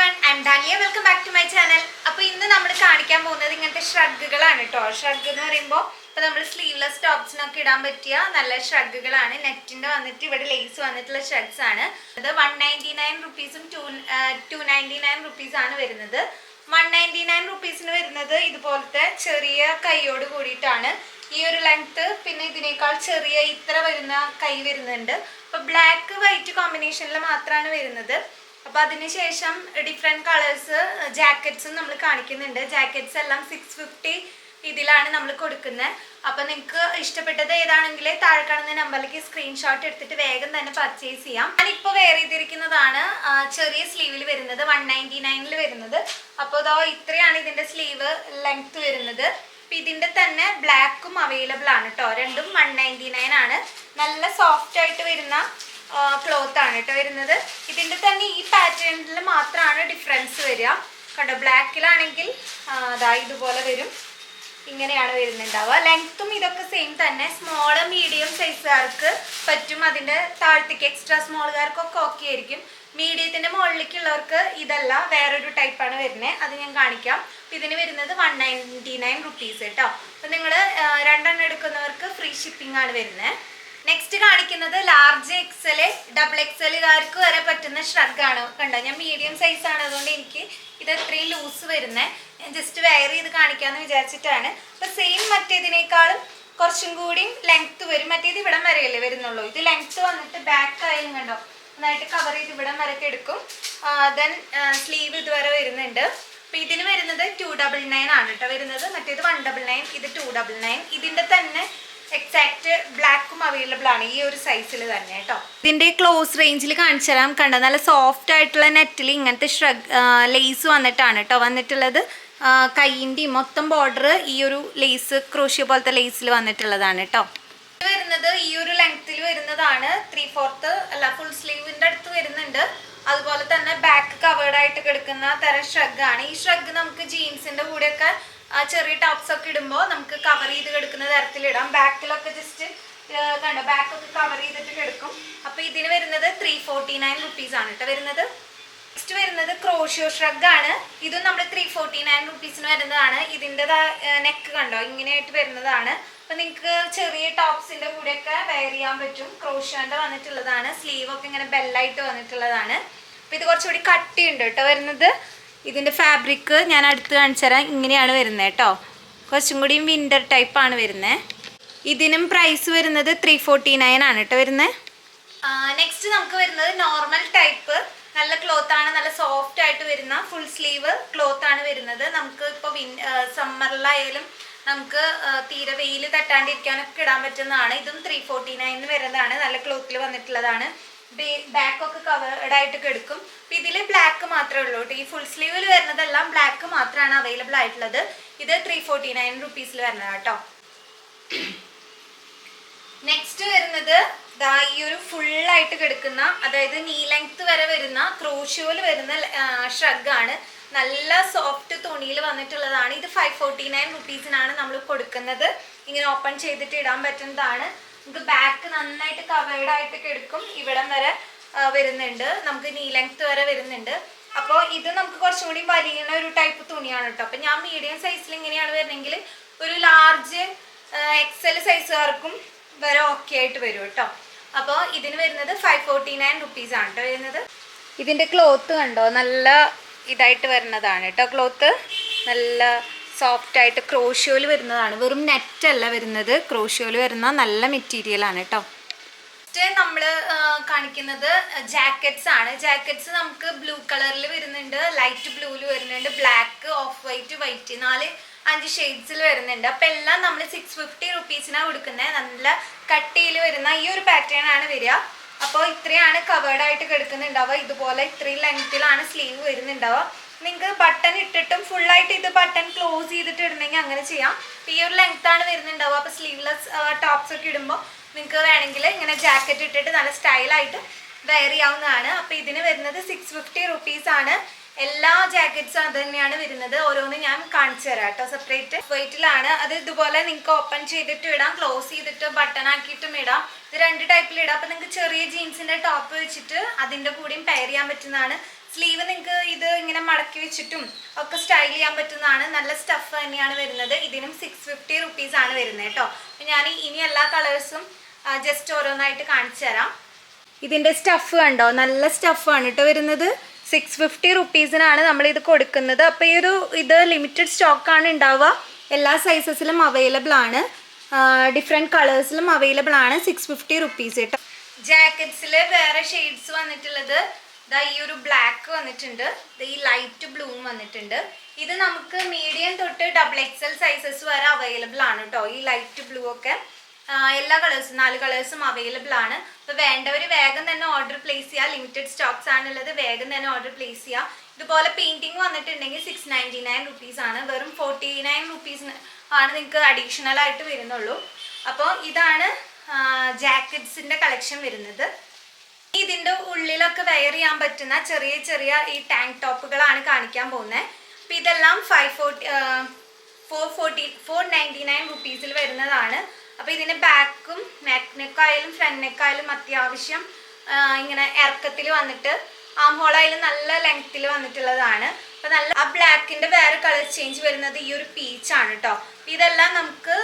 everyone, I'm Dania. Welcome back to my channel. അപ്പോൾ ഇന്ന് നമ്മൾ കാണിക്കാൻ പോകുന്നത് ഇങ്ങനത്തെ ഷ്രഗുകളാണ് ട്ടോ. ഷ്രഗ് എന്ന് പറയുമ്പോൾ ഇപ്പോൾ നമ്മൾ സ്ലീവ്ലെസ് ടോപ്സിനൊക്കെ ഇടാൻ പറ്റിയ നല്ല ഷ്രഗുകളാണ്. നെറ്റിന്റെ വന്നിട്ട് ഇവിടെ ലേസ് വന്നിട്ടുള്ള ഷ്രഗ്സ് ആണ്. അത് 199 rupees 299 rupees ആണ് വരുന്നത്. 199 rupeesന് വരുന്നത് ഇതുപോലത്തെ ചെറിയ കൈയോട് കൂടിയിട്ടാണ്. ഈ ഒരു ലെങ്ത് പിന്നെ ഇതിനേക്കാൾ ചെറിയ ഇത്ര വരുന്ന കൈ വരുന്നുണ്ട്. അപ്പോൾ ബ്ലാക്ക് വൈറ്റ് കോമ്പിനേഷനിൽ മാത്രമാണ് വരുന്നത്. അപ്പോൾ അതിനുശേഷം ഡിഫറെൻറ്റ് കളേഴ്സ് ജാക്കറ്റ്സും നമ്മൾ കാണിക്കുന്നുണ്ട്. ജാക്കറ്റ്സ് എല്ലാം 650 ഇതിലാണ് നമ്മൾ കൊടുക്കുന്നത്. അപ്പോൾ നിങ്ങൾക്ക് ഇഷ്ടപ്പെട്ടത് ഏതാണെങ്കിൽ താഴെ കാണുന്ന നമ്പറിലേക്ക് സ്ക്രീൻഷോട്ട് എടുത്തിട്ട് വേഗം തന്നെ പർച്ചേസ് ചെയ്യാം. ഞാനിപ്പോൾ വെയർ ചെയ്തിരിക്കുന്നതാണ് ചെറിയ സ്ലീവിൽ വരുന്നത്, 199ൽ വരുന്നത്. അപ്പോൾ ഇതോ ഇത്രയാണ് ഇതിൻ്റെ സ്ലീവ് ലെങ്ത് വരുന്നത്. അപ്പോൾ ഇതിൻ്റെ തന്നെ ബ്ലാക്കും അവൈലബിൾ ആണ് കേട്ടോ. രണ്ടും 199 ആണ്. നല്ല സോഫ്റ്റ് ആയിട്ട് വരുന്ന ക്ലോത്ത് ആണ് കേട്ടോ വരുന്നത്. ഇതിൻ്റെ തന്നെ ഈ പാറ്റേണിൽ മാത്രമാണ് ഡിഫറൻസ് വരിക. കണ്ടോ, ബ്ലാക്കിലാണെങ്കിൽ അതാ ഇതുപോലെ വരും, ഇങ്ങനെയാണ് വരുന്നുണ്ടാവുക. ലെങ്ത്തും ഇതൊക്കെ സെയിം തന്നെ. സ്മോൾ മീഡിയം സൈസുകാർക്ക് പറ്റും, അതിൻ്റെ താഴത്തേക്ക് എക്സ്ട്രാ സ്മോളുകാർക്കൊക്കെ ഓക്കെ ആയിരിക്കും. മീഡിയത്തിൻ്റെ മുകളിലേക്കുള്ളവർക്ക് ഇതല്ല, വേറൊരു ടൈപ്പാണ് വരുന്നത്, അത് ഞാൻ കാണിക്കാം. അപ്പം ഇതിന് വരുന്നത് 199 rupees കേട്ടോ. അപ്പം നിങ്ങൾ രണ്ടെണ്ണം എടുക്കുന്നവർക്ക് ഫ്രീ ഷിപ്പിംഗ് ആണ് വരുന്നത്. നെക്സ്റ്റ് കാണിക്കുന്നത് ലാർജ് എക്സൽ ഡബിൾ എക്സലുകാർക്ക് വരെ പറ്റുന്ന ഷ്രഗാണ്. കണ്ടോ, ഞാൻ മീഡിയം സൈസ് ആണ്, അതുകൊണ്ട് എനിക്ക് ഇത് എത്രയും ലൂസ് വരുന്നത്. ഞാൻ ജസ്റ്റ് വെയർ ചെയ്ത് കാണിക്കാമെന്ന് വിചാരിച്ചിട്ടാണ്. അപ്പം സെയിം മറ്റേതിനേക്കാളും കുറച്ചും കൂടി ലെങ്ത്ത് വരും. മറ്റേത് ഇവിടം വരെയല്ലേ വരുന്നുള്ളൂ. ഇത് ലെങ്ത്ത് വന്നിട്ട് ബാക്ക് ആയാലും കണ്ടോ നന്നായിട്ട് കവർ ചെയ്ത് ഇവിടം വരെയൊക്കെ എടുക്കും. ദെൻ സ്ലീവ് ഇതുവരെ വരുന്നുണ്ട്. അപ്പോൾ ഇതിന് വരുന്നത് 299 ആണ് കേട്ടോ വരുന്നത്. മറ്റേത് 199, ഇത് 299. ഇതിൻ്റെ തന്നെ എക്സാക്ട് ബ്ലാക്കും അവൈലബിൾ ആണ് ഈ ഒരു സൈസിൽ തന്നെ കേട്ടോ. ഇതിൻ്റെ ക്ലോസ് റേഞ്ചിൽ കാണിച്ചു തരാം. കണ്ടോ, നല്ല സോഫ്റ്റ് ആയിട്ടുള്ള നെറ്റിൽ ഇങ്ങനത്തെ ലേസ് വന്നിട്ടാണ് കേട്ടോ വന്നിട്ടുള്ളത്. കൈയിൻ്റെയും മൊത്തം ബോർഡർ ഈ ഒരു ലേസ് ക്രോഷ്യ പോലത്തെ ലേസിൽ വന്നിട്ടുള്ളതാണ് കേട്ടോ. ഇത് വരുന്നത് ഈ ഒരു ലെങ്ത്തിൽ വരുന്നതാണ്. 3/4 അല്ല, ഫുൾ സ്ലീവിൻ്റെ അടുത്ത് വരുന്നുണ്ട്. അതുപോലെ തന്നെ ബാക്ക് കവേർഡ് ആയിട്ട് കിടക്കുന്ന തരം ഷ്രഗാണ്. ഈ ഷ്രഗ് നമുക്ക് ജീൻസിൻ്റെ കൂടെയൊക്കെ ചെറിയ ടോപ്സ് ഒക്കെ ഇടുമ്പോൾ നമുക്ക് കവർ ചെയ്ത് കിടക്കുന്ന തരത്തിലിടാം. ബാക്കിലൊക്കെ ജസ്റ്റ് കണ്ടോ, ബാക്കൊക്കെ കവർ ചെയ്തിട്ട് കിടക്കും. അപ്പോൾ ഇതിന് വരുന്നത് 349 rupees ആണ് കേട്ടോ വരുന്നത്. നെക്സ്റ്റ് വരുന്നത് ക്രോഷ്യോ ഷ്രഗ് ആണ്. ഇതും നമ്മൾ 349 rupeesന് വരുന്നതാണ്. ഇതിൻ്റെ നെക്ക് കണ്ടോ ഇങ്ങനെയായിട്ട് വരുന്നതാണ്. അപ്പം നിങ്ങൾക്ക് ചെറിയ ടോപ്സിൻ്റെ കൂടെയൊക്കെ വെയർ ചെയ്യാൻ പറ്റും. ക്രോഷ്യോൻ്റെ വന്നിട്ടുള്ളതാണ്. സ്ലീവൊക്കെ ഇങ്ങനെ ബെല്ലായിട്ട് വന്നിട്ടുള്ളതാണ്. അപ്പോൾ ഇത് കുറച്ചുകൂടി കട്ടിയുണ്ട് കേട്ടോ വരുന്നത്. ഇതിൻ്റെ ഫാബ്രിക് ഞാൻ അടുത്ത് കാണിച്ചു തരാം. ഇങ്ങനെയാണ് വരുന്നത് കേട്ടോ. കുറച്ചും കൂടി വിൻ്റർ ടൈപ്പാണ് വരുന്നത്. ഇതിനും പ്രൈസ് വരുന്നത് 349 ആണ് കേട്ടോ വരുന്നത്. നെക്സ്റ്റ് നമുക്ക് വരുന്നത് നോർമൽ ടൈപ്പ് നല്ല ക്ലോത്താണ്. നല്ല സോഫ്റ്റ് ആയിട്ട് വരുന്ന ഫുൾ സ്ലീവ് ക്ലോത്ത് ആണ് വരുന്നത്. നമുക്ക് ഇപ്പോൾ സമ്മറിലായാലും നമുക്ക് തീരെ വെയിൽ തട്ടാണ്ടിരിക്കാനൊക്കെ ഇടാൻ പറ്റുന്നതാണ്. ഇതും 349 വരുന്നതാണ്. നല്ല ക്ലോത്തിൽ വന്നിട്ടുള്ളതാണ്. ബാക്കൊക്കെ കവേർഡ് ആയിട്ട് കിടക്കും. അപ്പം ഇതിൽ ബ്ലാക്ക് മാത്രമേ ഉള്ളൂ കേട്ടോ. ഈ ഫുൾ സ്ലീവിൽ വരുന്നതെല്ലാം ബ്ലാക്ക് മാത്രമാണ് അവൈലബിൾ ആയിട്ടുള്ളത്. ഇത് 349 rupeesൽ വരുന്നതാണ് കേട്ടോ. നെക്സ്റ്റ് വരുന്നത് ഈ ഒരു ഫുള്ളായിട്ട് കിടക്കുന്ന, അതായത് നീ ലെങ്ത് വരെ വരുന്ന ക്രോഷ്യോയിൽ വരുന്ന ഷ്രഗാണ്. നല്ല സോഫ്റ്റ് തുണിയിൽ വന്നിട്ടുള്ളതാണ്. ഇത് 549 rupeesനാണ് നമ്മൾ കൊടുക്കുന്നത്. ഇങ്ങനെ ഓപ്പൺ ചെയ്തിട്ട് ഇടാൻ പറ്റുന്നതാണ്. നമുക്ക് ബാക്ക് നന്നായിട്ട് കവേർഡ് ആയിട്ട് കിടക്കും. ഇവിടം വരെ വരുന്നുണ്ട്, നമുക്ക് നീ ലെങ്ത് വരെ വരുന്നുണ്ട്. അപ്പോൾ ഇത് നമുക്ക് കുറച്ചും കൂടി വലിയ ഒരു ടൈപ്പ് തുണിയാണ് കേട്ടോ. അപ്പം ഞാൻ മീഡിയം സൈസിൽ ഇങ്ങനെയാണ് വരുന്നെങ്കിൽ ഒരു ലാർജ് എക്സൽ സൈസുകാർക്കും വരെ ഓക്കെ ആയിട്ട് വരും കേട്ടോ. അപ്പോൾ ഇതിന് വരുന്നത് 549 rupees ആണ് കേട്ടോ വരുന്നത്. ഇതിൻ്റെ ക്ലോത്ത് കണ്ടോ നല്ല ഇതായിട്ട് വരുന്നതാണ് കേട്ടോ. ക്ലോത്ത് നല്ല സോഫ്റ്റ് ആയിട്ട് ക്രോഷ്യോയിൽ വരുന്നതാണ്. വെറും നെറ്റ് അല്ല വരുന്നത്, ക്രോഷ്യോയിൽ വരുന്ന നല്ല മെറ്റീരിയലാണ് കേട്ടോ. നെക്സ്റ്റ് നമ്മൾ കാണിക്കുന്നത് ജാക്കറ്റ്സ് ആണ്. ജാക്കറ്റ്സ് നമുക്ക് ബ്ലൂ കളറിൽ വരുന്നുണ്ട്, ലൈറ്റ് ബ്ലൂവിൽ വരുന്നുണ്ട്, ബ്ലാക്ക്, ഓഫ് വൈറ്റ്, വൈറ്റ്, 4-5 ഷെയ്ഡ്സിൽ വരുന്നുണ്ട്. അപ്പോൾ എല്ലാം നമ്മൾ 650 rupeesനാണ് കൊടുക്കുന്നത്. നല്ല കട്ടിയിൽ വരുന്ന ഈ ഒരു പാറ്റേൺ ആണ് വരിക. അപ്പോൾ ഇത്രയാണ് കവേർഡ് ആയിട്ട് കിടക്കുന്നുണ്ടാവുക. ഇതുപോലെ ഇത്രയും ലെങ്ത്തിലാണ് സ്ലീവ് വരുന്നുണ്ടാവുക. നിങ്ങൾക്ക് ബട്ടൺ ഇട്ടിട്ടും ഫുള്ളായിട്ട് ഇത് ബട്ടൺ ക്ലോസ് ചെയ്തിട്ട് ഇടണമെങ്കിൽ അങ്ങനെ ചെയ്യാം. ഈ ഒരു ലെങ്ത്താണ് വരുന്നുണ്ടാവുക. അപ്പോൾ സ്ലീവ്ലെസ് ടോപ്സ് ഒക്കെ ഇടുമ്പോൾ നിങ്ങൾക്ക് വേണമെങ്കിൽ ഇങ്ങനെ ജാക്കറ്റ് ഇട്ടിട്ട് നല്ല സ്റ്റൈലായിട്ട് വെയർ ചെയ്യാവുന്നതാണ്. അപ്പോൾ ഇതിന് വരുന്നത് 650 rupees ആണ്. എല്ലാ ജാക്കറ്റ്സും അത് തന്നെയാണ് വരുന്നത്. ഓരോന്നും ഞാൻ കാണിച്ചു തരാം കേട്ടോ. സെപ്പറേറ്റ് വെയിറ്റിലാണ്. അത് ഇതുപോലെ നിങ്ങൾക്ക് ഓപ്പൺ ചെയ്തിട്ട് ഇടാം, ക്ലോസ് ചെയ്തിട്ട് ബട്ടൺ ആക്കിയിട്ടും ഇടാം. ഇത് 2 ടൈപ്പിൽ ഇടാം. അപ്പോൾ നിങ്ങൾക്ക് ചെറിയ ജീൻസിൻ്റെ ടോപ്പ് വെച്ചിട്ട് അതിൻ്റെ കൂടെയും പെയർ ചെയ്യാൻ പറ്റുന്നതാണ്. സ്ലീവ് നിങ്ങൾക്ക് ഇത് ഇങ്ങനെ മടക്കി വെച്ചിട്ടും ഒക്കെ സ്റ്റൈൽ ചെയ്യാൻ പറ്റുന്നതാണ്. നല്ല സ്റ്റഫ് തന്നെയാണ് വരുന്നത്. ഇതിനും 650 റുപ്പീസ് ആണ് വരുന്നത് കേട്ടോ. ഞാൻ ഇനി എല്ലാ കളേഴ്സും ജസ്റ്റ് ഓരോന്നായിട്ട് കാണിച്ചു തരാം. ഇതിൻ്റെ സ്റ്റഫ് കണ്ടോ, നല്ല സ്റ്റഫാണ് കേട്ടോ വരുന്നത്. 650 റുപ്പീസിനാണ് നമ്മളിത് കൊടുക്കുന്നത്. അപ്പോൾ ഇത് ലിമിറ്റഡ് സ്റ്റോക്കാണ് ഉണ്ടാവുക. എല്ലാ സൈസസിലും അവൈലബിൾ ആണ്, ഡിഫറെൻറ്റ് കളേഴ്സിലും അവൈലബിൾ ആണ്. 650 റുപ്പീസ് കേട്ടോ. ജാക്കറ്റ്സിൽ വേറെ ഷെയ്ഡ്സ് വന്നിട്ടുള്ളത് ദാ ഈ ഒരു ബ്ലാക്ക് വന്നിട്ടുണ്ട്, ഈ ലൈറ്റ് ബ്ലൂവും വന്നിട്ടുണ്ട്. ഇത് നമുക്ക് മീഡിയം തൊട്ട് XXL സൈസസ് വരെ അവൈലബിൾ ആണ് കേട്ടോ. ഈ ലൈറ്റ് ബ്ലൂ ഒക്കെ എല്ലാ കളേഴ്സും 4 കളേഴ്സും അവൈലബിൾ ആണ്. അപ്പോൾ വേണ്ടവർ വേഗം തന്നെ ഓർഡർ പ്ലേസ് ചെയ്യുക. ലിമിറ്റഡ് സ്റ്റോക്സ് ആണുള്ളത്, വേഗം തന്നെ ഓർഡർ പ്ലേസ് ചെയ്യുക. ഇതുപോലെ പെയിൻറ്റിങ് വന്നിട്ടുണ്ടെങ്കിൽ 699 റുപ്പീസ് ആണ്. വെറും 49 റുപ്പീസ് ആണ് നിങ്ങൾക്ക് അഡീഷണൽ ആയിട്ട് വരുന്നുള്ളൂ. അപ്പോൾ ഇതാണ് ജാക്കറ്റ്സിൻ്റെ കളക്ഷൻ വരുന്നത്. ഇതിൻ്റെ ഉള്ളിലൊക്കെ വെയർ ചെയ്യാൻ പറ്റുന്ന ചെറിയ ചെറിയ ഈ ടാങ്ക് ടോപ്പുകളാണ് കാണിക്കാൻ പോകുന്നത്. അപ്പോൾ ഇതെല്ലാം 499 റുപ്പീസിൽ വരുന്നതാണ്. അപ്പോൾ ഇതിൻ്റെ ബാക്കും നെക്കായാലും ഫ്രണ്ട് നെക്കായാലും അത്യാവശ്യം ഇങ്ങനെ ഇറക്കത്തിൽ വന്നിട്ട് ആം ഹോളായാലും നല്ല ലെങ്ത്തിൽ വന്നിട്ടുള്ളതാണ്. അപ്പോൾ നല്ല ആ ബ്ലാക്കിൻ്റെ വേറെ കളർ ചേഞ്ച് വരുന്നത് ഈ ഒരു പീച്ചാണ് കേട്ടോ. ഇതെല്ലാം നമുക്ക്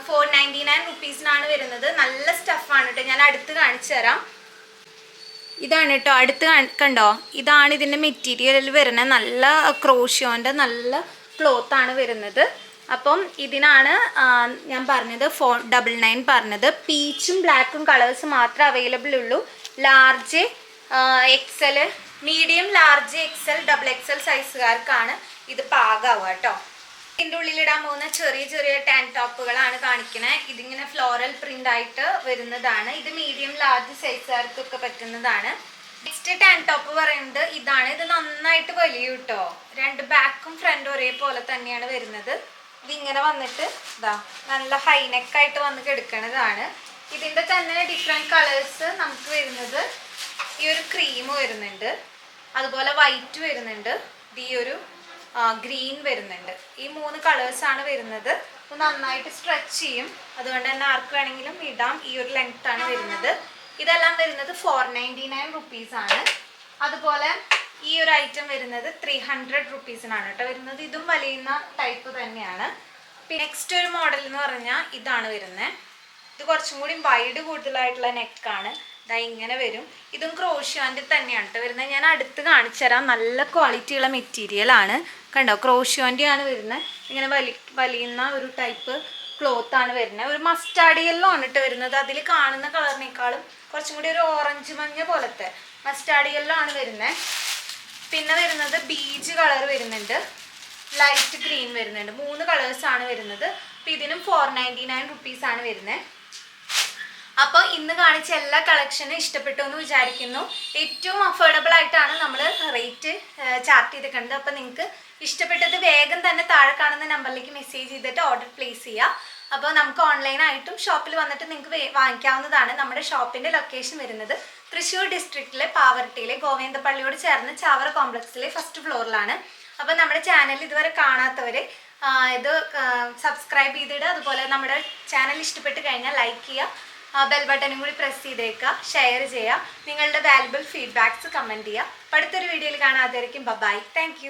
499 റുപ്പീസിനാണ് വരുന്നത്. നല്ല സ്റ്റഫാണ് കേട്ടോ. ഞാൻ അടുത്ത് കാണിച്ചു തരാം. ഇതാണ് കേട്ടോ, അടുത്ത് കണ്ടോ, ഇതാണ് ഇതിൻ്റെ മെറ്റീരിയലിൽ വരുന്നത്. നല്ല ക്രോഷ്യോൻ്റെ നല്ല ക്ലോത്താണ് വരുന്നത്. അപ്പം ഇതിനാണ് ഞാൻ പറഞ്ഞത് 499 പറഞ്ഞത്. പീച്ചും ബ്ലാക്കും കളേഴ്സ് മാത്രമേ അവൈലബിൾ ഉള്ളൂ. Large XL, medium, large XL, XXL സൈസുകാർക്കാണ് ഇത് പാകാവുക കേട്ടോ. ഇതിൻ്റെ ഉള്ളിലിടാൻ പോകുന്ന ചെറിയ ചെറിയ ടാങ്ക് ടോപ്പുകളാണ് കാണിക്കുന്നത്. ഇതിങ്ങനെ ഫ്ലോറൽ പ്രിൻ്റ് ആയിട്ട് വരുന്നതാണ്. ഇത് മീഡിയം ലാർജ് സൈസുകാർക്കൊക്കെ പറ്റുന്നതാണ്. നെക്സ്റ്റ് ടാങ്ക് ടോപ്പ് പറയുന്നത് ഇതാണ്. ഇത് നന്നായിട്ട് വലിയ കേട്ടോ. 2 ബാക്കും ഫ്രണ്ടും ഒരേപോലെ തന്നെയാണ് വരുന്നത്. ഇതിങ്ങനെ വന്നിട്ട് ഇതാ നല്ല ഹൈനെക്കായിട്ട് വന്ന് കിടക്കുന്നതാണ്. ഇതിൻ്റെ തന്നെ ഡിഫറെൻറ്റ് കളേഴ്സ് നമുക്ക് വരുന്നത് ഈ ഒരു ക്രീം വരുന്നുണ്ട്, അതുപോലെ വൈറ്റ് വരുന്നുണ്ട്, ഈ ഒരു ഗ്രീൻ വരുന്നുണ്ട്. ഈ 3 കളേഴ്സാണ് വരുന്നത്. നന്നായിട്ട് സ്ട്രെച്ച് ചെയ്യും, അതുകൊണ്ട് തന്നെ ആർക്ക് വേണമെങ്കിലും ഇടാം. ഈ ഒരു ലെങ്ത് ആണ് വരുന്നത്. ഇതെല്ലാം വരുന്നത് 499 റുപ്പീസാണ്. അതുപോലെ ഈ ഒരു ഐറ്റം വരുന്നത് 300 റുപ്പീസിനാണ് കേട്ടോ വരുന്നത്. ഇതും വലിയുന്ന ടൈപ്പ് തന്നെയാണ്. പിന്നെ നെക്സ്റ്റ് ഒരു മോഡൽ എന്ന് പറഞ്ഞാൽ ഇതാണ് വരുന്നത്. ഇത് കുറച്ചും കൂടി വൈഡ് കൂടുതലായിട്ടുള്ള നെക്കാണ്. ഇതാ ഇങ്ങനെ വരും. ഇതും ക്രോഷ്യോൻ്റെ തന്നെയാണ് കേട്ടോ വരുന്നത്. ഞാൻ അടുത്ത് കാണിച്ചു തരാം. നല്ല ക്വാളിറ്റിയുള്ള മെറ്റീരിയലാണ് കണ്ടോ. ക്രോഷ്യോൻ്റെ വരുന്നത്. ഇങ്ങനെ വലിയുന്ന ഒരു ടൈപ്പ് ക്ലോത്താണ് വരുന്നത്. ഒരു മസ്റ്റാർഡ് യെല്ലോ ആണ് കേട്ടോ വരുന്നത്. അതിൽ കാണുന്ന കളറിനേക്കാളും കുറച്ചും കൂടി ഒരു ഓറഞ്ച് മഞ്ഞ പോലത്തെ മസ്റ്റാർഡ് യെല്ലോ ആണ് വരുന്നത്. പിന്നെ വരുന്നത് ബീച്ച് കളർ വരുന്നുണ്ട്, ലൈറ്റ് ഗ്രീൻ വരുന്നുണ്ട്. 3 കളേഴ്സാണ് വരുന്നത്. അപ്പോൾ ഇതിനും 499 റുപ്പീസാണ് വരുന്നത്. അപ്പോൾ ഇന്ന് കാണിച്ച എല്ലാ കളക്ഷനും ഇഷ്ടപ്പെട്ടു എന്ന് വിചാരിക്കുന്നു. ഏറ്റവും അഫോർഡബിൾ ആയിട്ടാണ് നമ്മൾ റേറ്റ് ചാർട്ട് ചെയ്തിട്ടുണ്ട്. അപ്പോൾ നിങ്ങൾക്ക് ഇഷ്ടപ്പെട്ടത് വേഗം തന്നെ താഴെ കാണുന്ന നമ്പറിലേക്ക് മെസ്സേജ് ചെയ്തിട്ട് ഓർഡർ പ്ലേസ് ചെയ്യുക. അപ്പോൾ നമുക്ക് ഓൺലൈനായിട്ടും ഷോപ്പിൽ വന്നിട്ട് നിങ്ങൾക്ക് വാങ്ങിക്കാവുന്നതാണ്. നമ്മുടെ ഷോപ്പിൻ്റെ ലൊക്കേഷൻ വരുന്നത് തൃശ്ശൂർ ഡിസ്ട്രിക്റ്റിലെ പാവർട്ടിയിലെ ഗോവിന്ദപ്പള്ളിയോട് ചേർന്ന് ചാവറ കോംപ്ലക്സിലെ ഫസ്റ്റ് ഫ്ലോറിലാണ്. അപ്പോൾ നമ്മുടെ ചാനൽ ഇതുവരെ കാണാത്തവർ ഇത് സബ്സ്ക്രൈബ് ചെയ്തിടുക. അതുപോലെ നമ്മുടെ ചാനൽ ഇഷ്ടപ്പെട്ട് കഴിഞ്ഞാൽ ലൈക്ക് ചെയ്യുക, ബെൽ ബട്ടനും കൂടി പ്രസ് ചെയ്തേക്കുക, ഷെയർ ചെയ്യുക, നിങ്ങളുടെ വാല്യുബിൾ ഫീഡ്ബാക്ക്സ് കമൻറ്റ് ചെയ്യുക. അടുത്തൊരു വീഡിയോയിൽ കാണാതായിരിക്കും. By, thank you.